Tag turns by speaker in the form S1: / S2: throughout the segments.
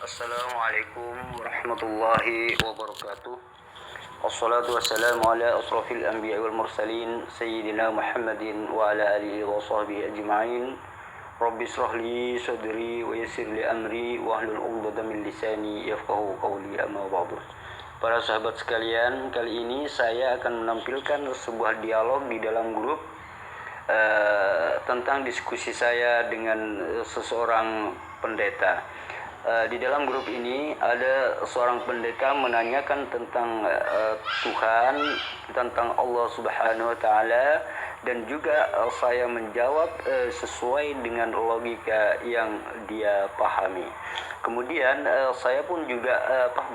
S1: Assalamualaikum warahmatullahi wabarakatuh. Wassalatu wassalamu ala asrafil anbiya wal mursalin sayyidina Muhammadin wa ala alihi wa sahbihi ajma'in. Rabbi israh li sadri wa yassir li amri wa hlul 'uqdatam min lisani yafqahu qawli, amma ba'du. Para sahabat sekalian, kali ini saya akan menampilkan sebuah dialog di dalam grup tentang diskusi saya dengan seseorang pendeta. Di dalam grup ini ada seorang pendeta menanyakan tentang Tuhan, tentang Allah Subhanahu wa taala, dan juga saya menjawab sesuai dengan logika yang dia pahami. Kemudian saya pun juga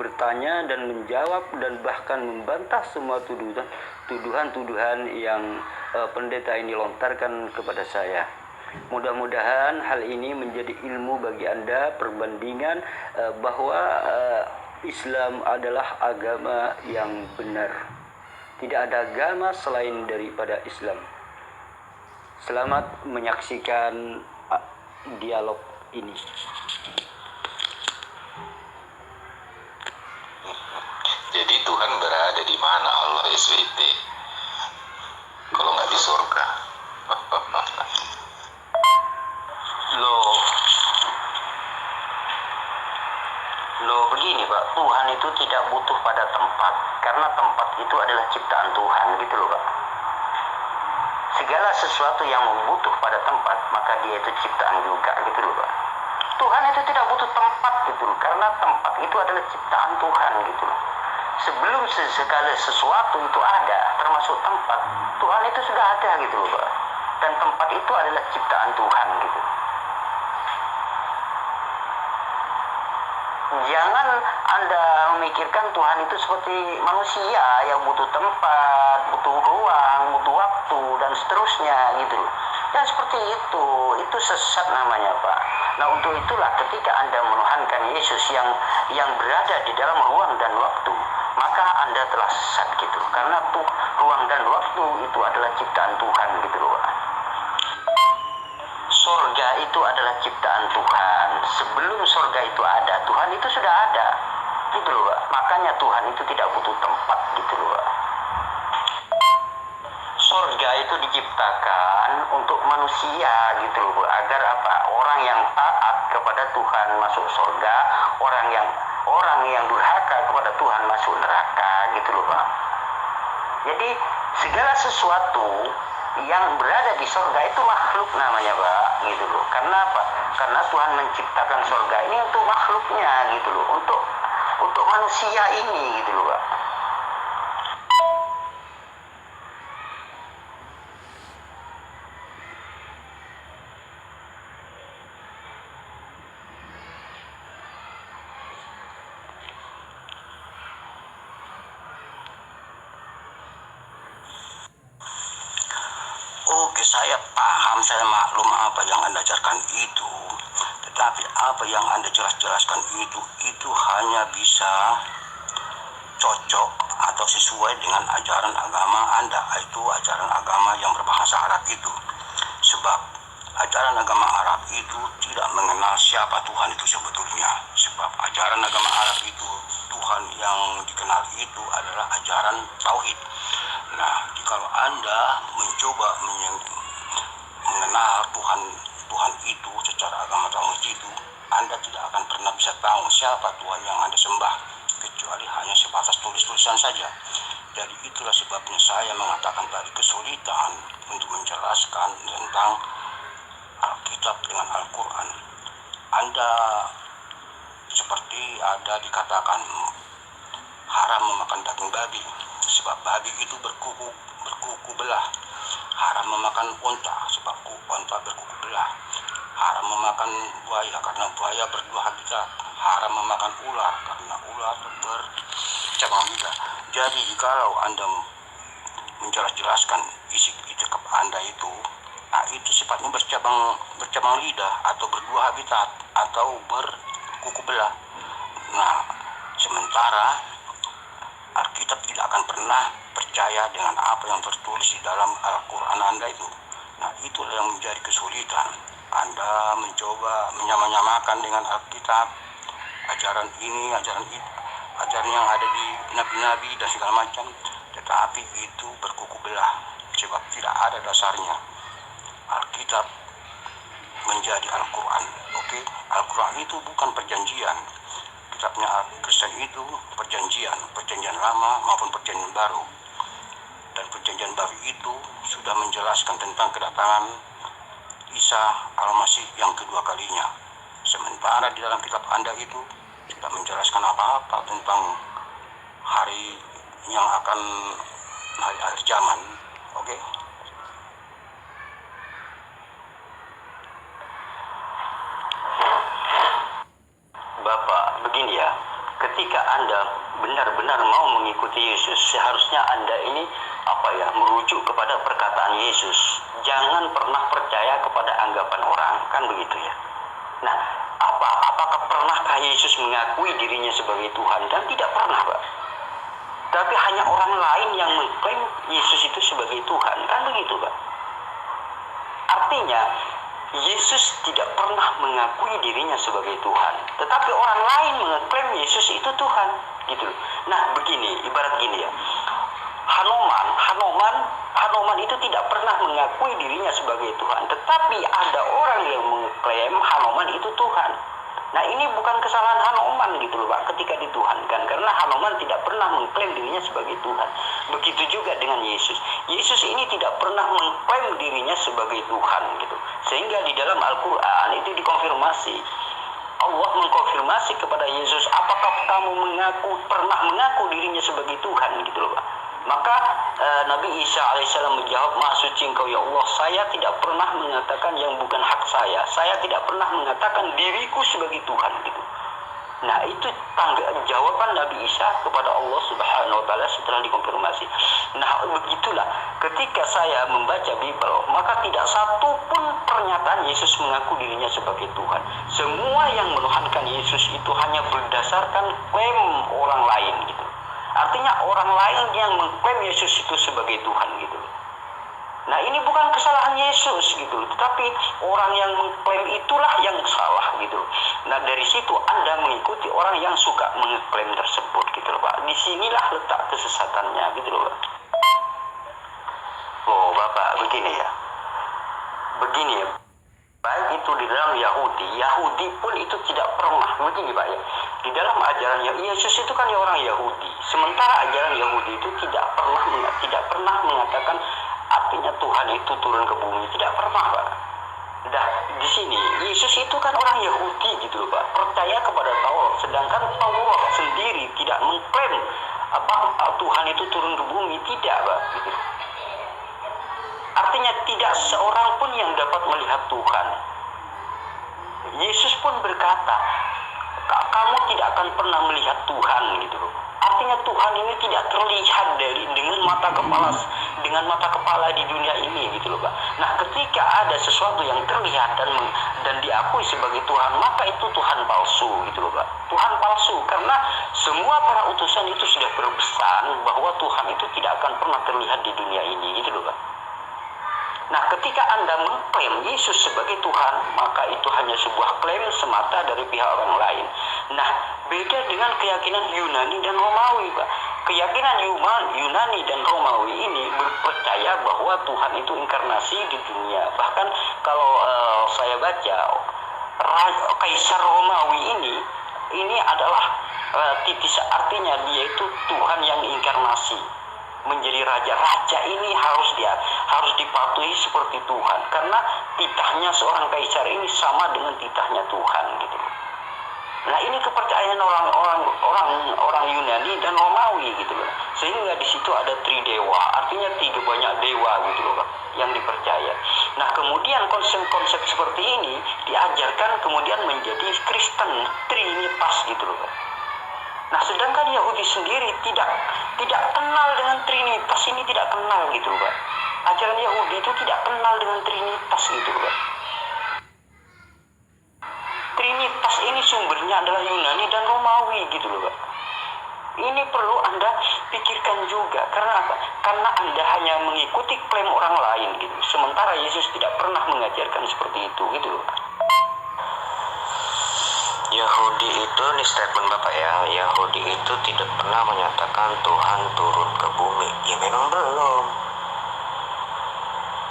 S1: bertanya dan menjawab dan bahkan membantah semua tuduhan-tuduhan yang pendeta ini lontarkan kepada saya. Mudah-mudahan hal ini menjadi ilmu bagi Anda, perbandingan bahwa Islam adalah agama yang benar. Tidak ada agama selain daripada Islam. Selamat menyaksikan dialog ini.
S2: Jadi Tuhan berada di mana Allah SWT? Kalau nggak di surga.
S1: Loh begini Pak, Tuhan itu tidak butuh pada tempat, karena tempat itu adalah ciptaan Tuhan, gitu loh Pak. Segala sesuatu yang butuh pada tempat, maka dia itu ciptaan juga, gitu loh Pak. Tuhan itu tidak butuh tempat, gitu loh, karena tempat itu adalah ciptaan Tuhan, gitu loh. Sebelum segala sesuatu itu ada, termasuk tempat, Tuhan itu sudah ada, gitu loh Pak. Dan tempat itu adalah ciptaan Tuhan, gitu. Jangan Anda memikirkan Tuhan itu seperti manusia yang butuh tempat, butuh ruang, butuh waktu, dan seterusnya gitu. Dan seperti itu sesat namanya Pak. Nah untuk itulah ketika Anda menuhankan Yesus yang berada di dalam ruang dan waktu, maka Anda telah sesat gitu. Karena tuh ruang dan waktu itu adalah ciptaan Tuhan gitu loh Pak. Surga itu adalah ciptaan Tuhan. Sebelum surga itu ada, Tuhan itu sudah ada. Gitu loh, Pak. Makanya Tuhan itu tidak butuh tempat, gitu loh, Pak. Surga itu diciptakan untuk manusia, gitu loh, Pak. Agar apa? Orang yang taat kepada Tuhan masuk surga, orang yang durhaka kepada Tuhan masuk neraka, gitu loh, Pak. Jadi segala sesuatu yang berada di surga itu makhluk namanya Pak, gitu loh. Karena apa? Karena Tuhan menciptakan surga ini untuk makhluknya, gitu loh, untuk manusia ini, gitu loh Pak.
S2: Oke, saya paham, saya maklum apa yang Anda ajarkan itu. Tetapi apa yang Anda jelaskan itu hanya bisa cocok atau sesuai dengan ajaran agama Anda, itu ajaran agama yang berbahasa Arab itu. Sebab ajaran agama Arab itu tidak mengenal siapa Tuhan itu sebetulnya. Sebab ajaran agama Arab itu, Tuhan yang dikenal itu adalah ajaran tauhid. Nah, kalau Anda mencoba mengenal Tuhan itu secara agama tauhid itu, Anda tidak akan pernah bisa tahu siapa Tuhan yang Anda sembah, kecuali hanya sebatas tulis-tulisan saja. Jadi itulah sebabnya saya mengatakan tadi kesulitan untuk menjelaskan tentang Alkitab dengan Al-Quran. Anda seperti ada dikatakan haram memakan daging babi, sebab babi itu berkuku belah. Haram memakan unta, sebab unta berkuku belah. Haram memakan buaya, karena buaya berdua habitat. Haram memakan ular, karena ular bercabang lidah. Jadi kalau Anda menjelaskan isi cakap Anda itu, nah itu sifatnya bercabang lidah, atau berdua habitat, atau berkuku belah. Nah, sementara Alkitab tidak akan pernah percaya dengan apa yang tertulis di dalam Al-Quran Anda itu. Nah, itulah yang menjadi kesulitan. Anda mencoba menyamakan dengan Alkitab, ajaran ini, ajaran itu, ajaran yang ada di nabi-nabi dan segala macam, tetapi itu berkuku belah sebab tidak ada dasarnya. Alkitab menjadi Al-Quran. Oke, Al-Quran itu bukan perjanjian. Kitabnya Kristen itu perjanjian lama maupun perjanjian baru. Dan perjanjian baru itu sudah menjelaskan tentang kedatangan Isa Al-Masih yang kedua kalinya. Sementara di dalam kitab Anda itu tidak menjelaskan apa-apa tentang hari yang akan hari akhir zaman. Oke.
S1: Bapak, begini ya, ketika Anda benar-benar mau mengikuti Yesus, seharusnya Anda ini merujuk kepada perkataan Yesus. Jangan pernah percaya kepada anggapan orang, kan begitu ya. Nah, apakah pernahkah Yesus mengakui dirinya sebagai Tuhan? Dan tidak pernah, Pak. Tapi hanya orang lain yang mengklaim Yesus itu sebagai Tuhan, kan begitu, Pak. Artinya, Yesus tidak pernah mengakui dirinya sebagai Tuhan, tetapi orang lain mengklaim Yesus itu Tuhan, gitu. Nah, begini, ibarat gini ya. Hanoman itu tidak pernah mengakui dirinya sebagai Tuhan, tetapi ada orang yang mengklaim Hanoman itu Tuhan. Nah, ini bukan kesalahan Hanoman gitu loh, Pak, ketika dituhankan, karena Hanoman tidak pernah mengklaim dirinya sebagai Tuhan. Begitu juga dengan Yesus. Yesus ini tidak pernah mengklaim dirinya sebagai Tuhan gitu. Sehingga di dalam Al-Quran itu dikonfirmasi. Allah mengkonfirmasi kepada Yesus, apakah kamu pernah mengaku dirinya sebagai Tuhan gitu loh, Pak. Maka Nabi Isa alaihissalam menjawab, Maha suci Engkau ya Allah, saya tidak pernah mengatakan yang bukan hak saya tidak pernah mengatakan diriku sebagai Tuhan gitu. Nah, itu jawaban Nabi Isa kepada Allah Subhanahu wa taala setelah dikonfirmasi. Nah, begitulah ketika saya membaca Bible, maka tidak satu pun pernyataan Yesus mengaku dirinya sebagai Tuhan. Semua yang menuhankan Yesus itu hanya berdasarkan klaim orang lain gitu. Artinya orang lain yang mengklaim Yesus itu sebagai Tuhan gitu. Nah, ini bukan kesalahan Yesus gitu, tetapi orang yang mengklaim itulah yang salah gitu. Nah, dari situ Anda mengikuti orang yang suka mengklaim tersebut gitu loh, Pak. Disinilah letak kesesatannya gitu loh, Pak. Oh, Bapak, begini ya. Baik itu di dalam Yahudi pun itu tidak pernah begini, Pak ya. Di dalam ajaran Yesus itu kan orang Yahudi. Sementara ajaran Yahudi itu tidak pernah mengatakan artinya Tuhan itu turun ke bumi, tidak pernah, Pak. Nah, di sini Yesus itu kan orang Yahudi gitu loh, Pak. Percaya kepada Taurat, sedangkan Taurat sendiri tidak mengklaim Tuhan itu turun ke bumi, tidak, Pak. Gitu. Artinya tidak seorang pun yang dapat melihat Tuhan. Yesus pun berkata, kamu tidak akan pernah melihat Tuhan gitu loh. Artinya Tuhan ini tidak terlihat dengan mata kepala di dunia ini gitu loh, Pak. Nah, ketika ada sesuatu yang terlihat dan diakui sebagai Tuhan, maka itu Tuhan palsu gitu loh, Pak. Tuhan palsu karena semua para utusan itu sudah berpesan bahwa Tuhan itu tidak akan pernah terlihat di dunia ini gitu loh, Pak. Nah, ketika Anda mengklaim Yesus sebagai Tuhan, maka itu hanya sebuah klaim semata dari pihak orang lain. Nah, beda dengan keyakinan Yunani dan Romawi, Pak. Keyakinan Yunani dan Romawi ini percaya bahwa Tuhan itu inkarnasi di dunia. Bahkan kalau saya baca, Kaisar Romawi ini adalah artinya dia itu Tuhan yang inkarnasi. Menjadi raja ini harus dipatuhi seperti Tuhan, karena titahnya seorang kaisar ini sama dengan titahnya Tuhan gitu. Nah, ini kepercayaan orang Yunani dan Romawi gitu loh. Sehingga di situ ada tridewa, artinya banyak dewa gitu loh, yang dipercaya. Nah, kemudian konsep-konsep seperti ini diajarkan kemudian menjadi Kristen, Trinitas gitu loh. Nah, sedangkan Yahudi sendiri tidak kenal dengan Trinitas ini, tidak kenal gitu loh, Pak. Ajaran Yahudi itu tidak kenal dengan Trinitas gitu loh, Pak. Trinitas ini sumbernya adalah Yunani dan Romawi gitu loh, Pak. Ini perlu Anda pikirkan juga. Karena apa? Karena Anda hanya mengikuti klaim orang lain gitu. Sementara Yesus tidak pernah mengajarkan seperti itu gitu loh, Pak.
S2: Yahudi
S3: Yahudi itu, nih statement Bapak ya, Yahudi itu tidak pernah menyatakan Tuhan turun ke bumi. Ya memang belum.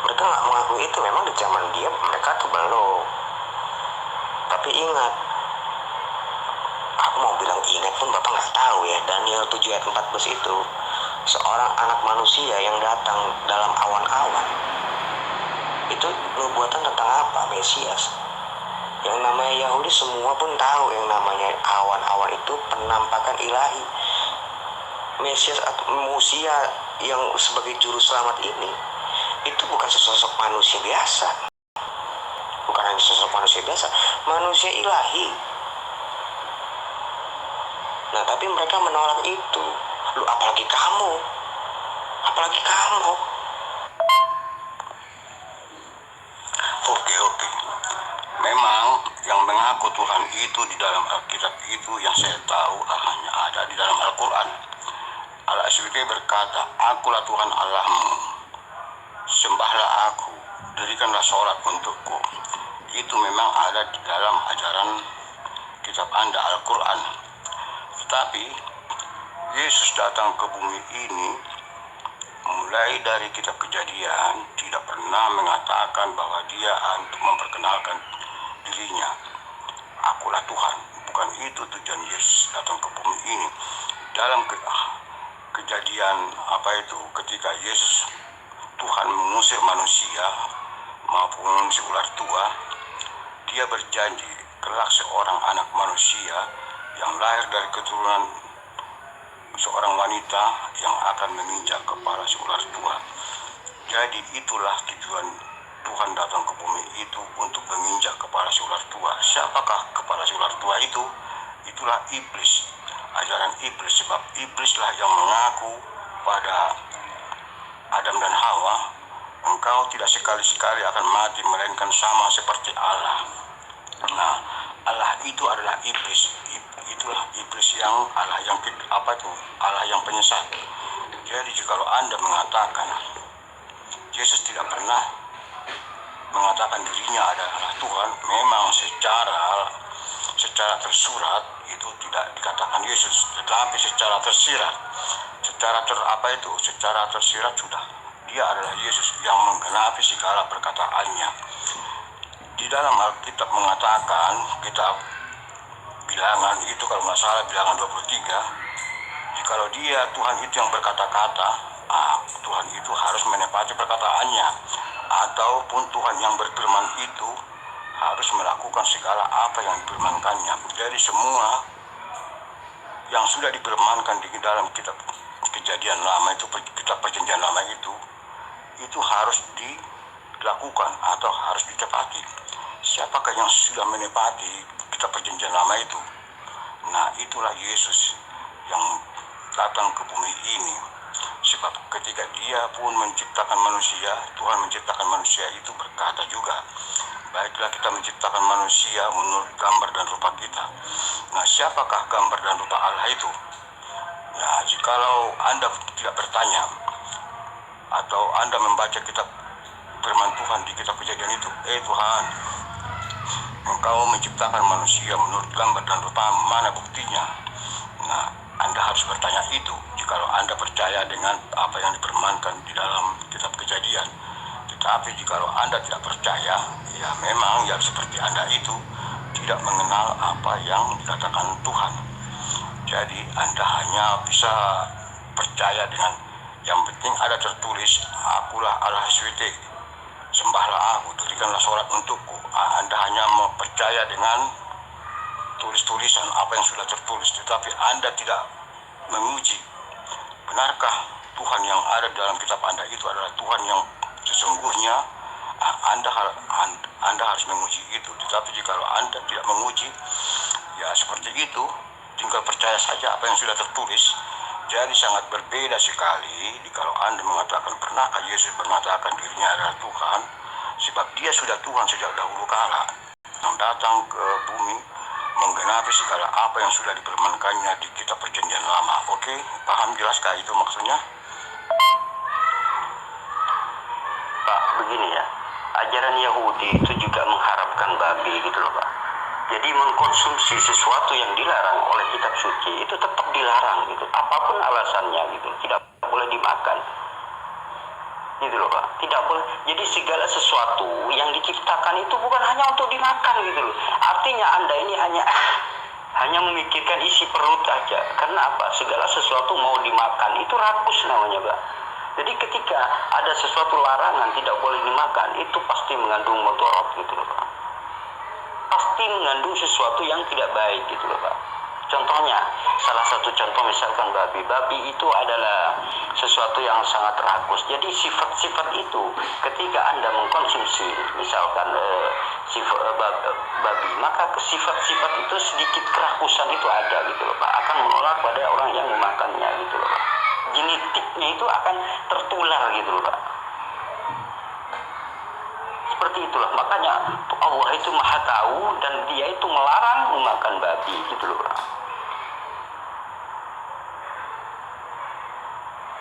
S3: Mereka nggak mengakui itu, memang di zaman dia mereka tuh belum. Tapi ingat, aku mau bilang ingat pun Bapak nggak tahu ya, Daniel 7 ayat 14 itu, seorang anak manusia yang datang dalam awan-awan. Itu nubuatan tentang apa? Mesias. Yang namanya Yahudi semua pun tahu yang namanya awan-awan itu penampakan ilahi. Mesias atau manusia yang sebagai juru selamat ini itu bukan sesosok manusia biasa. Bukan hanya sosok manusia biasa, manusia ilahi. Nah, tapi mereka menolak itu. Lu apalagi kamu? Apalagi kamu?
S2: Oke. Memang yang mengaku Tuhan itu di dalam Alkitab itu yang saya tahu hanya ada di dalam Al-Quran. Al-Aswiti berkata, akulah Tuhan Allahmu, sembahlah aku, dirikanlah sholat untukku. Itu memang ada di dalam ajaran kitab Anda Al-Quran. Tetapi Yesus datang ke bumi ini mulai dari kitab Kejadian tidak pernah mengatakan bahwa dia untuk memperkenalkan dirinya, akulah Tuhan. Bukan itu tujuan Yesus datang ke bumi ini. Dalam kejadian ketika Yesus Tuhan mengusir manusia maupun si ular tua, dia berjanji kelak seorang anak manusia yang lahir dari keturunan seorang wanita yang akan menginjak kepala si ular tua. Jadi itulah tujuan Tuhan datang ke bumi itu, untuk menginjak kepala si ular tua. Siapakah kepala si ular tua itu? Itulah iblis, ajaran iblis. Sebab iblislah yang mengaku pada Adam dan Hawa, engkau tidak sekali-sekali akan mati melainkan sama seperti Allah. Nah, Allah itu adalah iblis. Itulah iblis yang Allah yang Allah yang penyesat. Jadi jikalau Anda mengatakan Yesus tidak pernah mengatakan dirinya adalah Tuhan, memang secara tersurat itu tidak dikatakan Yesus, tetapi secara tersirat, secara tersirat sudah dia adalah Yesus yang menggenapi segala perkataannya. Di dalam Alkitab mengatakan, kitab Bilangan itu kalau nggak salah Bilangan 23, jikalau dia Tuhan itu yang berkata-kata, Tuhan itu harus menepati perkataannya, ataupun Tuhan yang berfirman itu harus melakukan segala apa yang difirmankannya. Jadi semua yang sudah difirmankan di dalam kitab Kejadian lama itu, kitab Perjanjian lama itu harus dilakukan atau harus ditepati. Siapakah yang sudah menepati kitab Perjanjian lama itu? Nah, itulah Yesus yang datang ke bumi ini. Sebab ketika dia pun menciptakan manusia, Tuhan menciptakan manusia itu berkata juga, baiklah kita menciptakan manusia menurut gambar dan rupa kita. Nah, siapakah gambar dan rupa Allah itu? Nah, jikalau Anda tidak bertanya, atau Anda membaca kitab firman Tuhan di kitab Kejadian itu, Tuhan, engkau menciptakan manusia menurut gambar dan rupa, mana buktinya? Nah, Anda harus bertanya itu jikalau Anda percaya dengan apa yang difirmankan di dalam kitab Kejadian. Tetapi jikalau Anda tidak percaya, ya memang ya seperti Anda itu tidak mengenal apa yang dikatakan Tuhan. Jadi Anda hanya bisa percaya dengan yang penting ada tertulis, akulah Allah SWT, sembahlah aku, dirikanlah sholat untukku. Anda hanya percaya dengan tulis-tulisan apa yang sudah tertulis, tetapi Anda tidak menguji, benarkah Tuhan yang ada dalam kitab Anda itu adalah Tuhan yang sesungguhnya. Anda harus menguji itu. Tetapi jika Anda tidak menguji, ya seperti itu, tinggal percaya saja apa yang sudah tertulis. Jadi sangat berbeda sekali kalau Anda mengatakan, pernahkah Yesus mengatakan dirinya adalah Tuhan? Sebab dia sudah Tuhan sejak dahulu kala, yang datang ke bumi menggenapi segala apa yang sudah difirmankannya di kitab Perjanjian Lama. Oke, paham jelaskah itu maksudnya?
S3: Pak, begini ya, ajaran Yahudi itu juga mengharapkan babi gitu loh Pak. Jadi mengkonsumsi sesuatu yang dilarang oleh kitab suci itu tetap dilarang gitu, apapun alasannya gitu, tidak boleh dimakan. Gitu loh Pak, tidak boleh. Jadi segala sesuatu yang diciptakan itu bukan hanya untuk dimakan gitu loh. Artinya Anda ini hanya memikirkan isi perut aja. Karena apa? Segala sesuatu mau dimakan itu rakus namanya Pak. Jadi ketika ada sesuatu larangan tidak boleh dimakan, itu pasti mengandung mudarat gitu loh Pak. Pasti mengandung sesuatu yang tidak baik gitu loh Pak. Contohnya, salah satu contoh misalkan babi. Babi itu adalah sesuatu yang sangat rakus. Jadi sifat-sifat itu ketika Anda mengkonsumsi misalkan babi, maka sifat-sifat itu sedikit kerakusan itu ada gitu loh Pak. Akan menolak pada orang yang memakannya gitu loh Pak. Genetiknya itu akan tertular gitu loh Pak. Seperti itulah, makanya Allah itu maha tahu dan dia itu melarang memakan babi gitu loh Pak.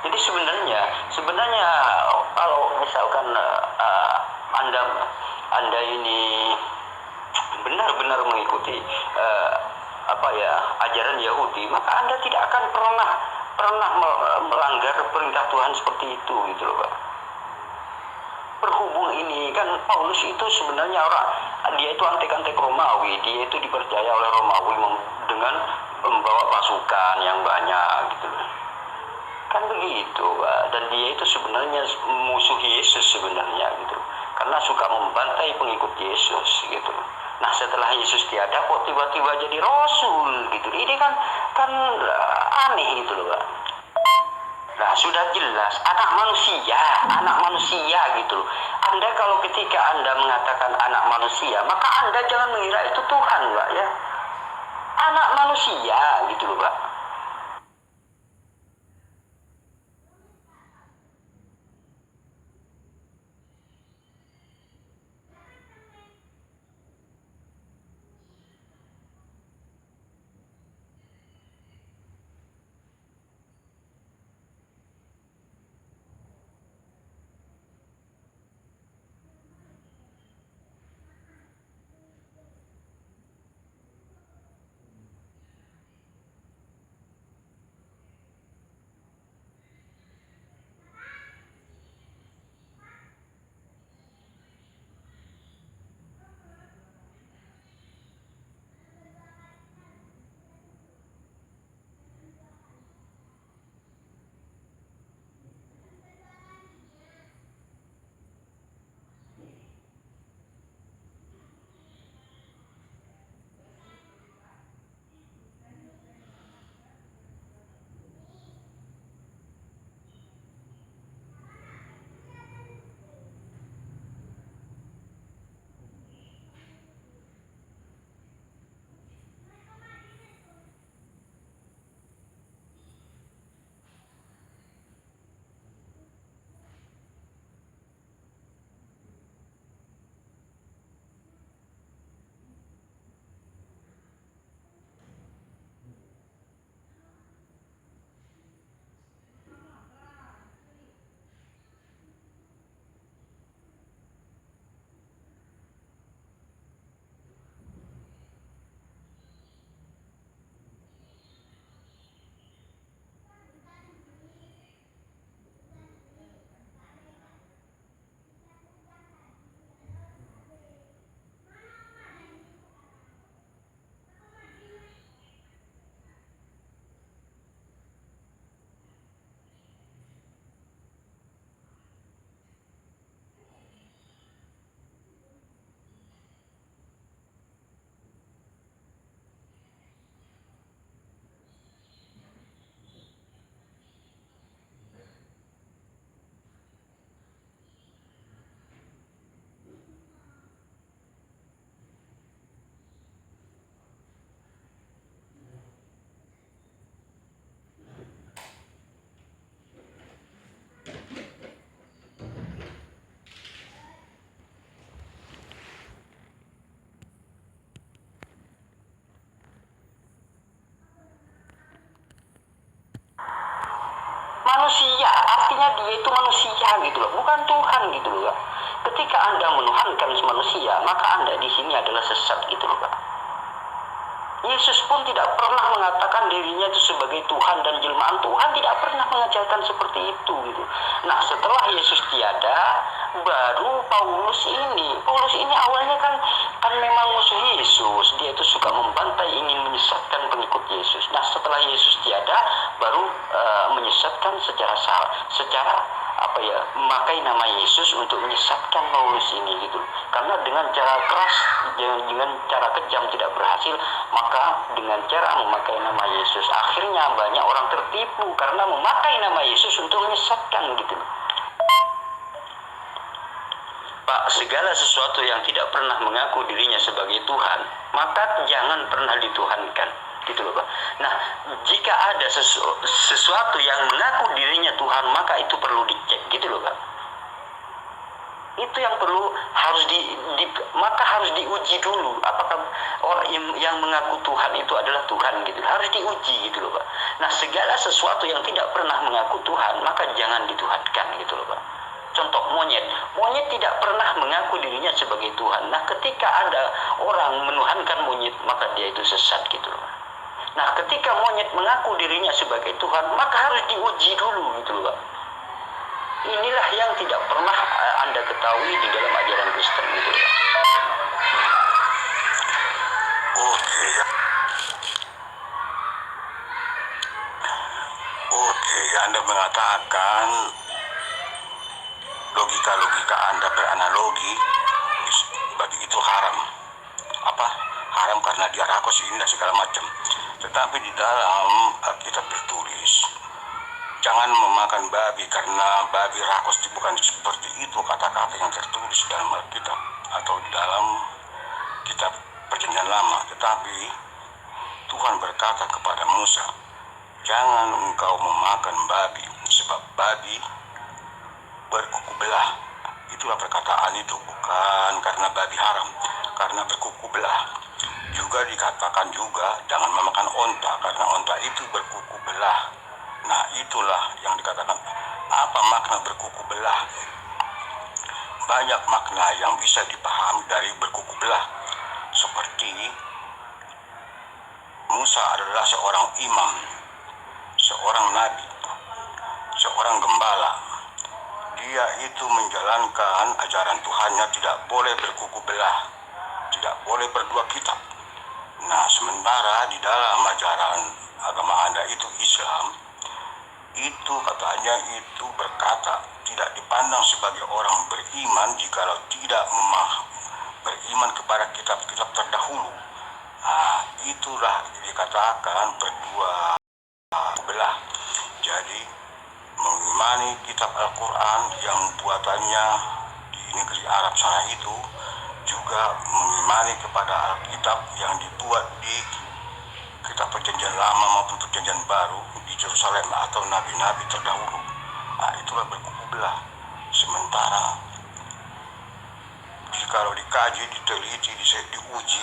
S3: Jadi sebenarnya kalau misalkan anda ini benar-benar mengikuti ajaran Yahudi, maka Anda tidak akan pernah melanggar perintah Tuhan seperti itu gitu loh Pak. Berhubung ini kan Paulus itu sebenarnya dia itu antek-antek Romawi, dia itu dipercaya oleh Romawi dengan membawa pasukan yang banyak gitu loh. Kan begitu Pak. Dan dia itu sebenarnya musuh Yesus sebenarnya gitu, karena suka membantai pengikut Yesus gitu. Nah setelah Yesus tiada kok tiba-tiba jadi Rasul gitu, ini kan aneh gitu loh Pak. Nah sudah jelas anak manusia gitu loh. Anda kalau ketika Anda mengatakan anak manusia, maka Anda jangan mengira itu Tuhan Pak ya. Anak manusia gitu loh Pak. Manusia, artinya dia itu manusia gitu loh, bukan Tuhan gitu loh ya. Ketika Anda menuhankan manusia, maka Anda di sini adalah sesat gitu loh Pak.
S2: Yesus pun tidak pernah mengatakan dirinya itu sebagai Tuhan dan jelmaan Tuhan, tidak pernah mengajarkan seperti itu gitu. Nah, setelah Yesus tiada, baru Paulus ini awalnya kan memang musuh Yesus. Dia itu suka membantai, ingin menyesatkan pengikut Yesus. Nah, setelah Yesus tiada, baru menyesatkan secara memakai nama Yesus untuk menyesatkan Paulus ini gitu. Karena dengan cara keras, dengan cara kejam tidak berhasil, maka dengan cara memakai nama Yesus akhirnya banyak orang tertipu karena memakai nama Yesus untuk menyesatkan gitu. Pak, segala sesuatu yang tidak pernah mengaku dirinya sebagai Tuhan, maka jangan pernah dituhankan. Gitu loh, Pak. Nah, jika ada sesuatu yang mengaku dirinya Tuhan, maka itu perlu dicek, gitu loh, Pak. Itu yang perlu harus diuji dulu apakah orang yang mengaku Tuhan itu adalah Tuhan gitu. Harus diuji gitu loh, Pak. Nah, segala sesuatu yang tidak pernah mengaku Tuhan, maka jangan dituhankan gitu loh, Pak. Contoh monyet tidak pernah mengaku dirinya sebagai Tuhan. Nah, ketika ada orang menuhankan monyet, maka dia itu sesat gitu loh, Pak. Nah, ketika monyet mengaku dirinya sebagai Tuhan, maka harus diuji dulu gitu loh, Pak. Inilah yang tidak pernah Anda ketahui di dalam ajaran Kristen gitu loh, Pak. Oke, Anda mengatakan logikaAnda beranalogi bagi itu haram. Haram karena dia rakus ini dan segala macam. Tetapi di dalam Alkitab tertulis, jangan memakan babi karena babi rakus. Bukan seperti itu kata-kata yang tertulis dalam Alkitab atau di dalam kitab Perjanjian Lama. Tetapi Tuhan berkata kepada Musa, jangan engkau memakan babi, sebab babi berkuku belah. Itulah perkataan itu, bukan karena babi haram, karena berkuku belah. Juga dikatakan juga jangan memakan onta, karena onta itu berkuku belah. Nah, itulah yang dikatakan. Apa makna berkuku belah? Banyak makna yang bisa dipahami dari berkuku belah. Seperti Musa adalah seorang imam, seorang nabi, seorang gembala. Dia itu menjalankan ajaran Tuhannya, tidak boleh berkuku belah, tidak boleh berdua kitab. Nah, sementara di dalam ajaran agama Anda itu Islam, itu katanya itu berkata tidak dipandang sebagai orang beriman jikalau tidak beriman kepada kitab-kitab terdahulu. Nah, itulah dikatakan berdua belah. Jadi mengimani kitab Al-Quran yang buatannya di negeri Arab sana itu, juga mengimani kepada Alkitab yang dibuat di kitab Perjanjian Lama maupun Perjanjian Baru di Yerusalem atau nabi-nabi terdahulu. Nah, itulah berkuku belah. Sementara jikalau dikaji, diteliti, diuji,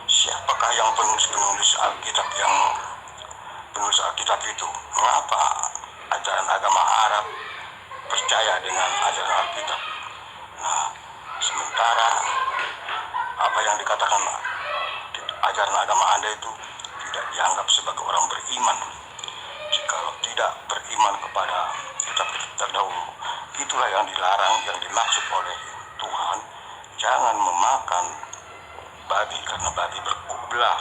S2: siapakah yang penulis Alkitab itu? Mengapa ajaran agama Arab percaya dengan ajaran Alkitab? Nah, sementara apa yang dikatakan ajaran agama Anda itu tidak dianggap sebagai orang beriman. Jikalau tidak beriman kepada kitab-kitab terdahulu, itulah yang dilarang, yang dimaksud oleh Tuhan. Jangan memakan babi karena babi berkuku belah.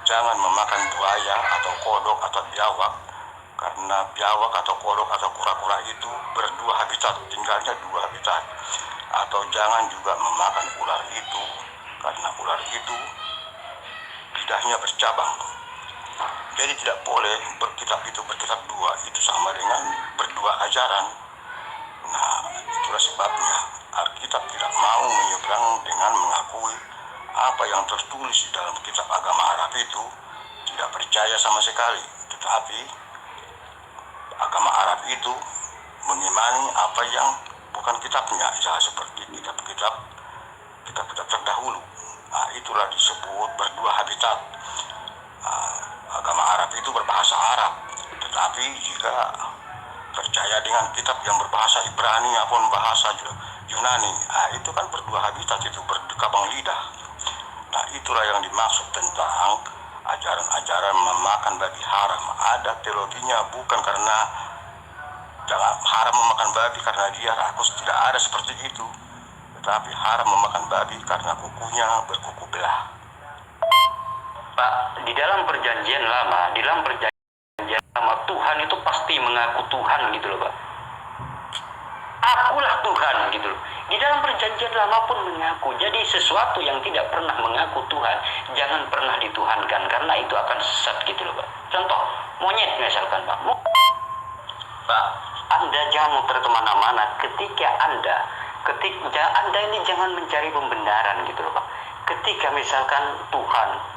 S2: Jangan memakan buaya atau kodok atau biawak, karena biawak atau kodok atau kura-kura itu berdua habitat, tinggalnya dua habitat. Atau jangan juga memakan ular itu, karena ular itu lidahnya bercabang. Jadi tidak boleh berkitab dua, itu sama dengan berdua ajaran. Nah, itulah sebabnya Alkitab tidak mau menyeberang dengan mengakui apa yang tertulis di dalam kitab agama Arab itu, tidak percaya sama sekali. Tetapi agama Arab itu mengimani apa yang bukan kitabnya, seperti kitab-kitab terdahulu. Nah, itulah disebut berdua habitat. Agama Arab itu berbahasa Arab, tetapi jika percaya dengan kitab yang berbahasa Ibrani maupun bahasa Yunani, itu kan berdua habitat, itu berkabang lidah. Nah, itu itulah yang dimaksud tentang ajaran-ajaran memakan babi haram. Ada teologinya, bukan karena jangan haram memakan babi karena dia rakus, tidak ada seperti itu. Tetapi haram memakan babi karena kukunya berkuku belah.
S1: Pak, di dalam perjanjian lama Tuhan itu pasti mengaku Tuhan gitu loh, Pak. Akulah Tuhan gitu loh. Di dalam perjanjian lama pun mengaku. Jadi sesuatu yang tidak pernah mengaku Tuhan, jangan pernah dituhankan, karena itu akan sesat gitu loh, Pak. Contoh, monyet misalkan, Pak. Pak, Anda jangan muter kemana-mana ketika Anda ini jangan mencari pembenaran gitu loh, Pak. Ketika misalkan Tuhan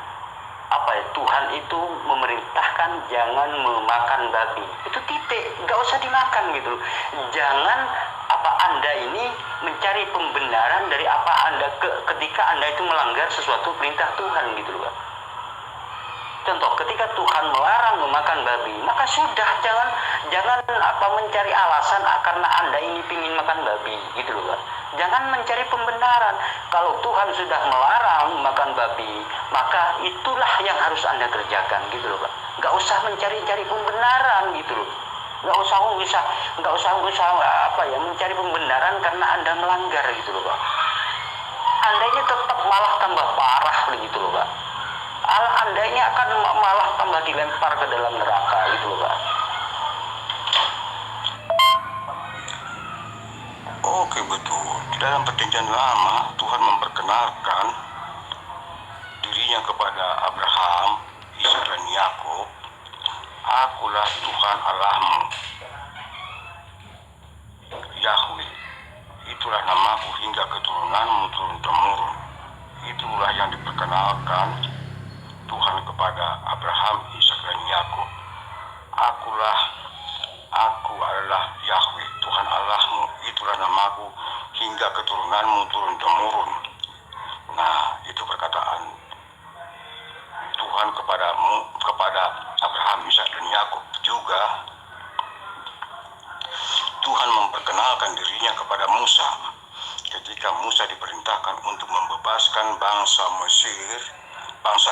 S1: itu memerintahkan jangan memakan babi, itu titik, nggak usah dimakan gitu. Jangan Anda ini mencari pembenaran dari ketika Anda itu melanggar sesuatu perintah Tuhan gitu loh, Pak. Contoh, ketika Tuhan melarang memakan babi, maka sudah jangan mencari alasan karena Anda ini ingin makan babi gitu loh, Pak. Jangan mencari pembenaran. Kalau Tuhan sudah melarang makan babi, maka itulah yang harus Anda kerjakan gitu loh, Pak. Nggak usah mencari-cari pembenaran gitu loh. Nggak usah mencari pembenaran karena Anda melanggar gitu loh, Pak. Anda ini tetap malah tambah parah begitu loh, Pak. Anda ini akan malah tambah dilempar ke dalam neraka gitu loh, Pak.
S2: Oke, betul. Di dalam perjanjian lama, Tuhan memperkenalkan dirinya kepada Abraham, Ishak dan Yakub. Akulah Tuhan Allahmu, Yahweh. Itulah namaku hingga keturunanmu turun-temurun. Itulah yang diperkenalkan Tuhan kepada Abraham, Ishak dan Yakub. Aku adalah Yahweh, Tuhan Allahmu. Itulah namaku hingga keturunanmu turun-temurun. Nah, itu perkataan Tuhan kepada Abraham, Ishak dan Yakub. Juga Tuhan memperkenalkan dirinya kepada Musa ketika Musa diperintahkan untuk membebaskan bangsa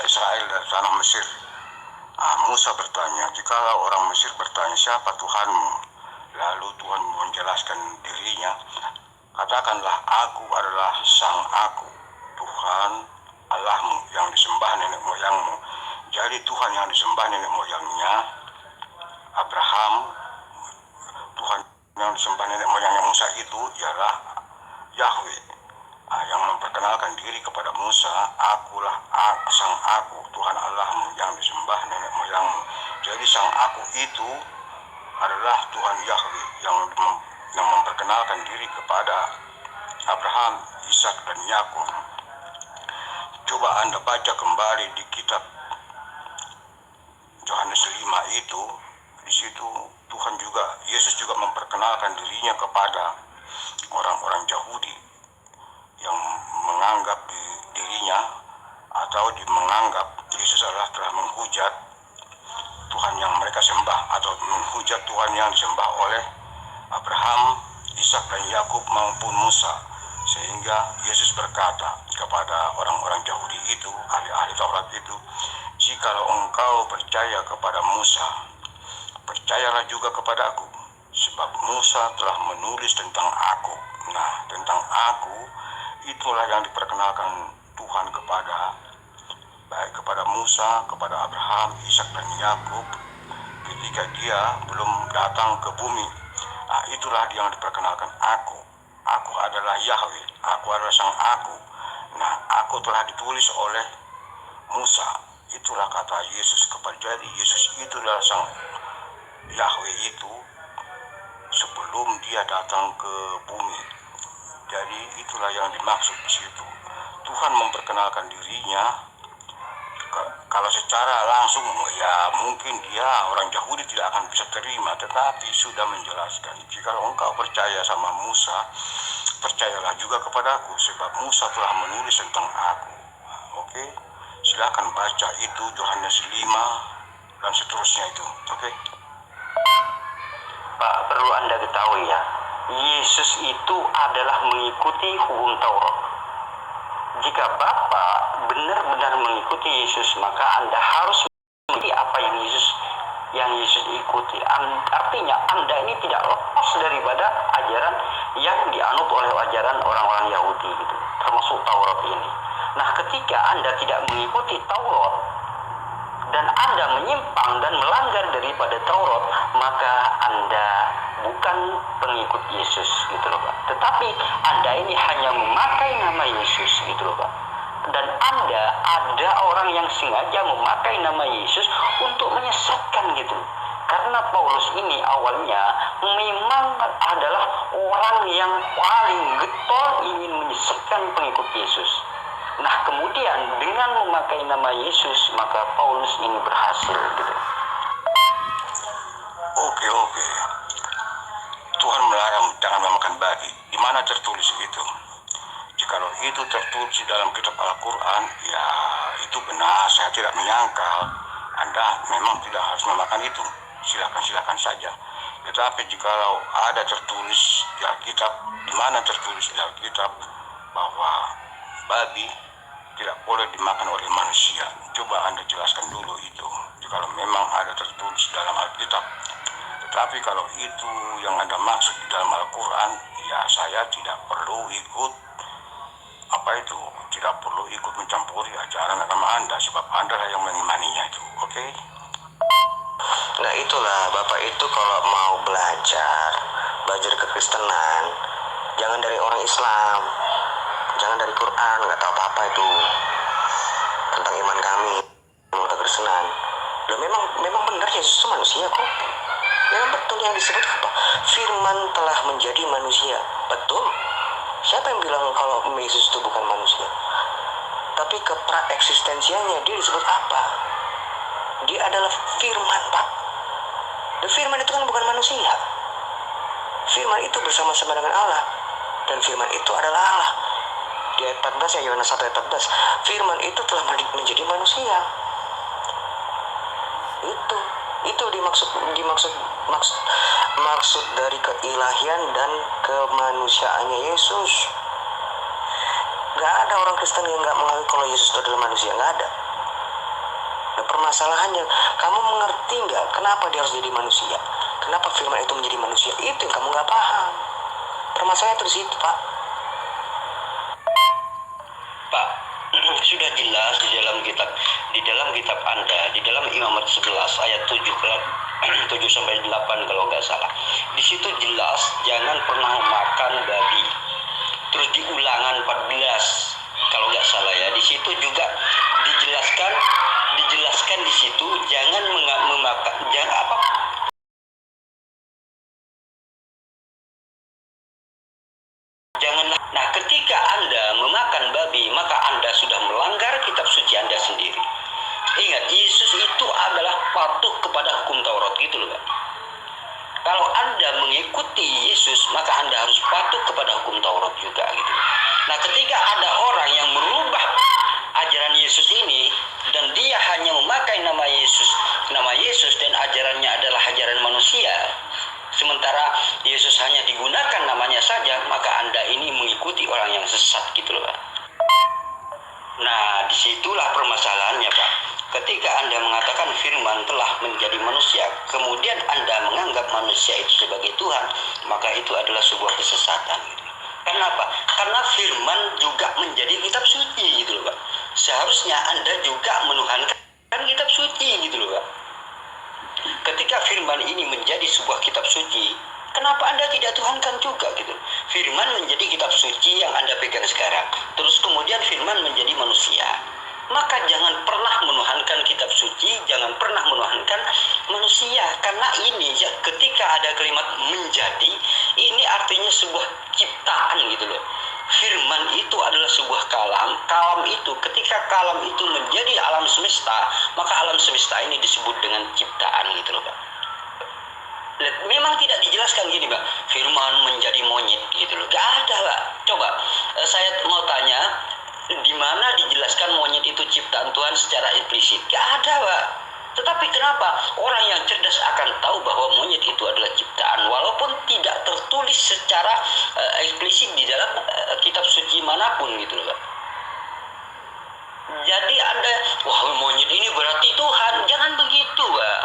S2: Israel dari tanah Mesir. Musa bertanya, jikalau orang Mesir bertanya, siapa Tuhanmu? Lalu Tuhan menjelaskan dirinya, katakanlah, aku adalah sang aku, Tuhan Allahmu yang disembah nenek moyangmu. Jadi Tuhan yang disembah nenek moyangnya Abraham, Tuhan yang disembah nenek moyangnya Musa itu ialah Yahweh. Yang memperkenalkan diri kepada Musa, akulah sang aku, Tuhan Allahmu yang disembah nenek moyangmu. Jadi sang aku itu adalah Tuhan Yahweh yang memperkenalkan diri kepada Abraham, Ishak dan Yakub. Coba Anda baca kembali di kitab Yohanes 5 itu, di situ Yesus juga memperkenalkan dirinya kepada orang-orang Yahudi yang menganggap dirinya atau menganggap Yesus adalah telah menghujat Tuhan yang mereka sembah atau menghujat Tuhan yang disembah oleh Abraham, Ishak dan Yakub maupun Musa. Sehingga Yesus berkata kepada orang-orang Yahudi itu, ahli-ahli Taurat itu, jikalau engkau percaya kepada Musa, percayalah juga kepada aku, sebab Musa telah menulis tentang aku. Nah, tentang aku itulah yang diperkenalkan Tuhan baik kepada Musa, kepada Abraham, Ishak dan Yakub ketika dia belum datang ke bumi. Nah, itulah yang diperkenalkan aku. Aku adalah Yahweh, aku adalah sang aku. Nah, aku telah ditulis oleh Musa. Itulah kata Yesus kepada, jadi Yesus itulah sang Yahweh itu sebelum dia datang ke bumi. Jadi itulah yang dimaksud di situ. Tuhan memperkenalkan dirinya. Kalau secara langsung ya mungkin dia orang Yahudi tidak akan bisa terima, tetapi sudah menjelaskan, jika engkau percaya sama Musa, percayalah juga kepadaku, sebab Musa telah menulis tentang aku. Oke, silakan baca itu Yohanes 5 dan seterusnya itu. Oke.
S1: Pak, perlu Anda ketahui ya, Yesus itu adalah mengikuti hukum Taurat. Jika Bapak
S2: benar-benar mengikuti Yesus, maka Anda harus mengikuti apa yang Yesus ikuti. Artinya Anda ini tidak lepas daripada ajaran yang dianut oleh ajaran orang-orang Yahudi gitu, termasuk Taurat ini. Nah, ketika Anda tidak mengikuti Taurat dan Anda menyimpang dan melanggar daripada Taurat, maka Anda bukan pengikut Yesus gitu loh Pak. Tetapi Anda ini hanya memakai nama Yesus gitu loh Pak. Dan ada orang yang sengaja memakai nama Yesus untuk menyesatkan gitu. Karena Paulus ini awalnya memang adalah orang yang paling getol ingin menyesatkan pengikut Yesus. Nah, kemudian dengan memakai nama Yesus, maka Paulus ini berhasil gitu.
S3: Oke. Tuhan melarang jangan memakan babi. Di mana tertulis itu? Jikalau itu tertulis di dalam kitab Al-Quran, ya itu benar. Saya tidak menyangkal Anda memang tidak harus memakan itu. Silakan saja. Tetapi jikalau ada tertulis di Alkitab, di mana tertulis di Alkitab bahwa babi tidak boleh dimakan oleh manusia. Coba Anda jelaskan dulu itu. Jikalau memang ada tertulis dalam Alkitab. Tetapi kalau itu yang Anda maksud di dalam Al-Quran, ya saya tidak perlu ikut tidak perlu ikut mencampuri ajaran agama Anda, sebab Anda lah yang mengimaninya itu. Oke? Nah, itulah Bapak itu kalau mau belajar kekristenan, jangan dari orang Islam, jangan dari Quran, nggak tahu apa-apa itu tentang iman kami, tentang kekristenan. Loh, memang benar Yesus itu manusia kok. Memang betul yang disebut apa? Firman telah menjadi manusia. Betul. Siapa yang bilang kalau Yesus itu bukan manusia? Tapi ke praeksistensianya dia disebut apa? Dia adalah firman, Pak. Dan firman itu kan bukan manusia. Firman itu bersama-sama dengan Allah. Dan firman itu adalah Allah. Di ayat 14 ya, Yohanes 1 ayat 14. Firman itu telah menjadi manusia. Itu maksud dari keilahian dan kemanusiaannya Yesus. Gak ada orang Kristen yang gak mengakui kalau Yesus itu adalah manusia, gak ada. Nah, permasalahannya, kamu mengerti gak kenapa dia harus jadi manusia? Kenapa firman itu menjadi manusia? Itu yang kamu gak paham. Permasalahannya itu di situ, Pak.
S2: Pak, sudah jelas di dalam kitab Anda, di dalam Imamat 11 ayat 7 sampai 8 kalau nggak salah. Di situ jelas jangan pernah makan babi. Terus di Ulangan 14 kalau nggak salah ya, di situ juga dijelaskan di situ jangan memakan janganlah. Nah, ketika Anda memakan babi, maka Anda sudah melanggar kitab suci Anda sendiri. Ingat, Yesus itu adalah patuh kepada hukum Taurat gitu loh, Pak. Kalau Anda mengikuti Yesus, maka Anda harus patuh kepada hukum Taurat juga gitu. Nah, ketika ada orang yang merubah ajaran Yesus ini dan dia hanya memakai nama Yesus dan ajarannya adalah ajaran manusia, sementara Yesus hanya digunakan namanya saja, maka Anda ini mengikuti orang yang sesat gitu loh, Pak. Nah, disitulah permasalahannya, Pak. Ketika Anda mengatakan firman telah menjadi manusia, kemudian Anda menganggap manusia itu sebagai Tuhan, maka itu adalah sebuah kesesatan. Kenapa? Karena firman juga menjadi kitab suci gitu loh, Pak. Seharusnya Anda juga menuhankan kitab suci gitu loh, Pak. Ketika firman ini menjadi sebuah kitab suci, kenapa Anda tidak tuhankan juga gitu? Firman menjadi kitab suci yang Anda pegang sekarang, terus kemudian firman menjadi manusia. Maka jangan pernah menuhankan kitab suci, jangan pernah menuhankan manusia. Karena ini ketika ada kalimat menjadi, ini artinya sebuah ciptaan gitu loh. Firman itu adalah sebuah kalam. Kalam itu, ketika kalam itu menjadi alam semesta, maka alam semesta ini disebut dengan ciptaan gitu loh, Pak. Memang tidak dijelaskan gini, Pak, firman menjadi monyet gitu loh. Gak ada, Pak. Coba saya mau tanya, di mana dijelaskan monyet itu ciptaan Tuhan secara implisit? Gak ada, Pak. Tetapi kenapa orang yang cerdas akan tahu bahwa monyet itu adalah ciptaan, walaupun tidak tertulis secara eksplisit di dalam kitab suci manapun gitu loh, Pak.
S4: Jadi ada, wah monyet ini berarti Tuhan. Jangan begitu, Pak.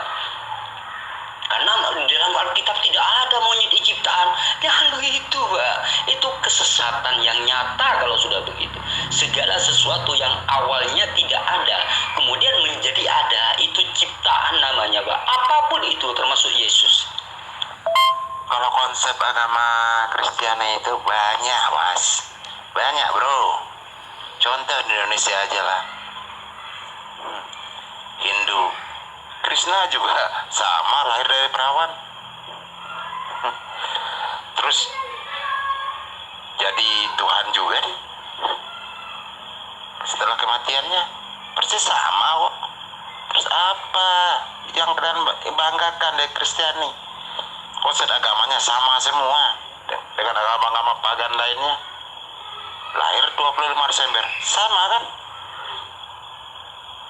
S4: Karena dalam Alkitab tidak ada monyet ciptaan. Jangan begitu, Pak. Itu kesesatan yang nyata kalau sudah begitu. Segala sesuatu yang awalnya tidak ada, kemudian menjadi ada, itu ciptaan namanya, Pak. Apapun itu, termasuk Yesus.
S3: Kalau konsep agama Kristiani itu banyak, Mas. Banyak, bro. Contoh di Indonesia aja lah. Hindu, Krishna juga sama, lahir dari perawan. Terus jadi Tuhan juga deh. Setelah kematiannya persis sama kok. Terus apa yang kalian banggakan dari Kristiani? Konsep agamanya sama semua dengan agama-agama pagan lainnya. Lahir 25 Desember, sama kan?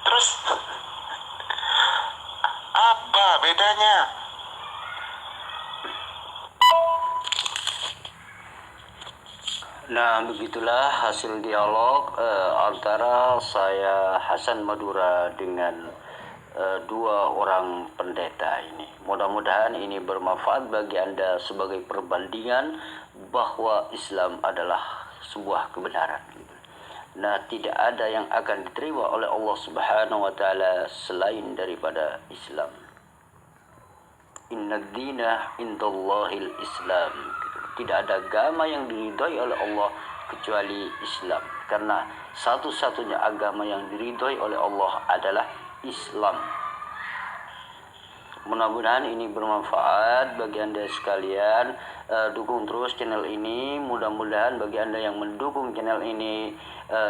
S3: Terus apa bedanya?
S1: Nah, begitulah hasil dialog antara saya Hasan Madura dengan dua orang pendeta ini. Mudah-mudahan ini bermanfaat bagi Anda sebagai perbandingan bahwa Islam adalah sebuah kebenaran. Nah, tidak ada yang akan diterima oleh Allah Subhanahu wa taala selain daripada Islam. Inna dina indallahil Islam. Tidak ada agama yang diridhoi oleh Allah kecuali Islam. Karena satu-satunya agama yang diridhoi oleh Allah adalah Islam. Mudah-mudahan ini bermanfaat bagi Anda sekalian. Dukung terus channel ini. Mudah-mudahan bagi Anda yang mendukung channel ini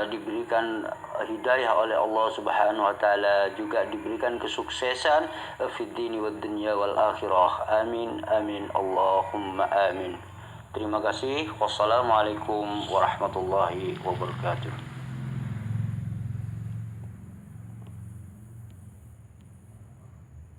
S1: diberikan hidayah oleh Allah Subhanahu wa taala, juga diberikan kesuksesan fid dini wad dunya wal akhirah. Amin amin Allahumma amin. Terima kasih. Wassalamualaikum warahmatullahi wabarakatuh.